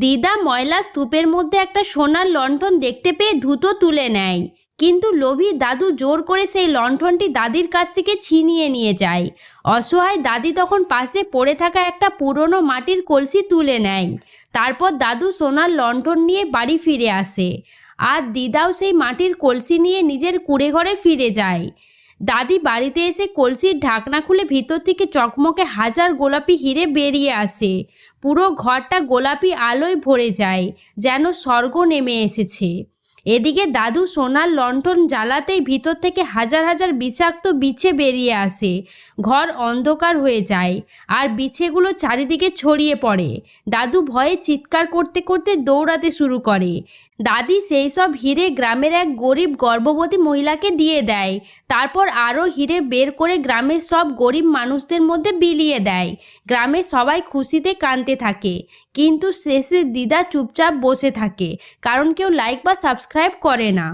দিদা ময়লা স্তূপের মধ্যে একটা সোনার লণ্ঠন দেখতে পেয়ে দ্রুত তুলে নেয়, কিন্তু লোভী দাদু জোর করে সেই লণ্ঠনটি দাদির কাছ থেকে ছিনিয়ে নিয়ে যায়। অসহায় দাদি তখন পাশে পড়ে থাকা একটা পুরনো মাটির কলসি তুলে নেয়। তারপর দাদু সোনার লণ্ঠন নিয়ে বাড়ি ফিরে আসে, আর দিদাও সেই মাটির কলসি নিয়ে নিজের কুঁড়ে ঘরে ফিরে যায়। দাদি বাড়িতে এসে কলসির ঢাকনা খুলে ভিতর থেকে চকমকে হাজার গোলাপি হিরে বেরিয়ে আসে। পুরো ঘরটা গোলাপি আলোয় ভরে যায়, যেন স্বর্গ নেমে এসেছে। এদিকে দাদু সোনার লণ্ঠন জ্বালাতেই ভিতর থেকে হাজার হাজার বিষাক্ত বিছে বেরিয়ে আসে। ঘর অন্ধকার হয়ে যায়, আর বিছেগুলো চারিদিকে ছড়িয়ে পড়ে। দাদু ভয়ে চিৎকার করতে করতে দৌড়াতে শুরু করে। দাদি সেই সব হিরে গ্রামের এক গরিব গর্ভবতী মহিলাকে দিয়ে দেয়। তারপর আরও হিরে বের করে গ্রামের সব গরিব মানুষদের মধ্যে বিলিয়ে দেয়। গ্রামের সবাই খুশিতে কাঁদতে থাকে, কিন্তু শেষে দিদা চুপচাপ বসে থাকে, কারণ কেউ লাইক বা সাবস্ক্রাইব করে না।